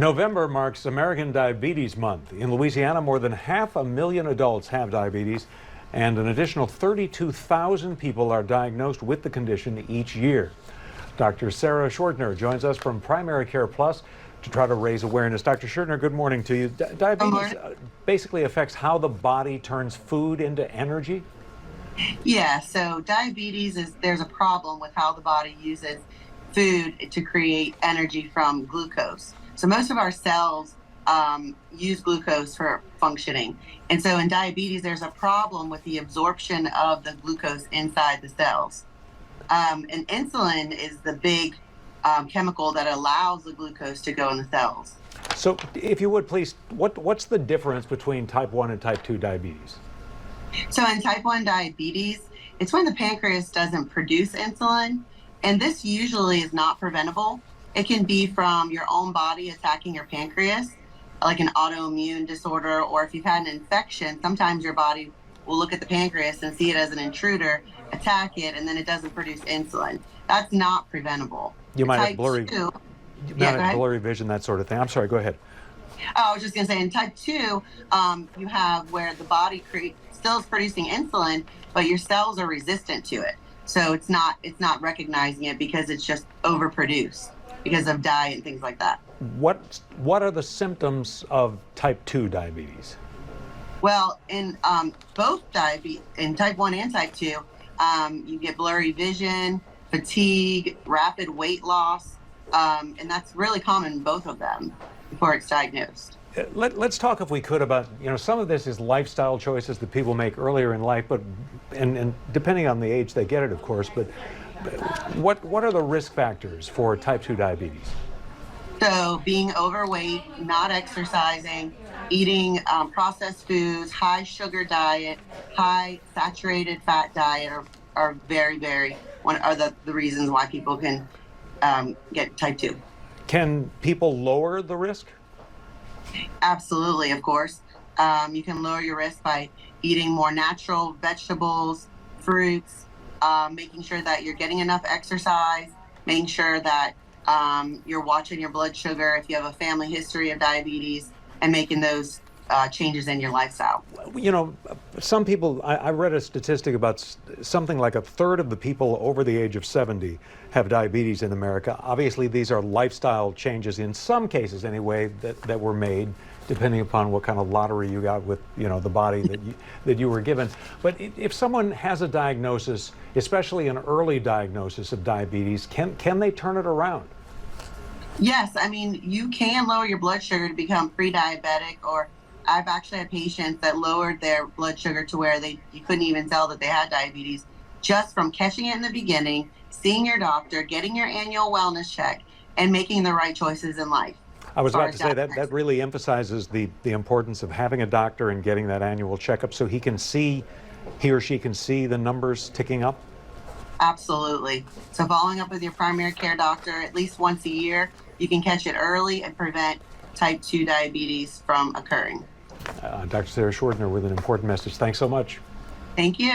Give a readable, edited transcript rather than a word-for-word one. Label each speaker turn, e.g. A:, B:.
A: November marks American Diabetes Month. In Louisiana, more than 500,000 adults have diabetes, and an additional 32,000 people are diagnosed with the condition each year. Dr. Sarah Schwertner joins us from Primary Care Plus to try to raise awareness. Dr. Schwertner, good morning to you. Diabetes basically affects how the body turns food into energy?
B: Yeah, so diabetes there's a problem with how the body uses food to create energy from glucose. So most of our cells use glucose for functioning. And so in diabetes, there's a problem with the absorption of the glucose inside the cells. And insulin is the big chemical that allows the glucose to go in the cells.
A: So if you would please, what's the difference between type 1 and type 2 diabetes?
B: So in type 1 diabetes, it's when the pancreas doesn't produce insulin, and this usually is not preventable. It can be from your own body attacking your pancreas, like an autoimmune disorder, or if you've had an infection, sometimes your body will look at the pancreas and see it as an intruder, attack it, and then it doesn't produce insulin. That's not preventable.
A: You might have
B: Type
A: blurry,
B: 2,
A: you might have blurry vision, that sort of thing. I'm sorry, go ahead.
B: Oh, I was just going to say, in type 2, you have where the body still is producing insulin, but your cells are resistant to it. So it's not recognizing it because it's just overproduced because of diet and things like that.
A: What are the symptoms of type 2 diabetes?
B: Well, in both diabetes, in type 1 and type 2, you get blurry vision, fatigue, rapid weight loss, and that's really common in both of them before it's diagnosed.
A: Let's talk, if we could, about, some of this is lifestyle choices that people make earlier in life, but and depending on the age they get it, of course, but what are the risk factors for type 2 diabetes?
B: So being overweight, not exercising, eating processed foods, high sugar diet, high saturated fat diet are the reasons why people can get type 2.
A: Can people lower the risk?
B: Absolutely, of course. You can lower your risk by eating more natural vegetables, fruits, making sure that you're getting enough exercise, making sure that you're watching your blood sugar if you have a family history of diabetes, and making those changes in your lifestyle.
A: Some people, I read a statistic about something like a third of the people over the age of 70 have diabetes in America. Obviously, these are lifestyle changes, in some cases anyway, that were made, depending upon what kind of lottery you got with, the body that you were given. But if someone has a diagnosis, especially an early diagnosis of diabetes, can they turn it around?
B: Yes, I mean, you can lower your blood sugar to become pre-diabetic, or I've actually had patients that lowered their blood sugar to where you couldn't even tell that they had diabetes just from catching it in the beginning, seeing your doctor, getting your annual wellness check, and making the right choices in life.
A: I was about to say that really emphasizes the importance of having a doctor and getting that annual checkup so he or she can see the numbers ticking up.
B: Absolutely. So following up with your primary care doctor at least once a year, you can catch it early and prevent type 2 diabetes from occurring.
A: Dr. Sarah Schwertner with an important message. Thanks so much.
B: Thank you.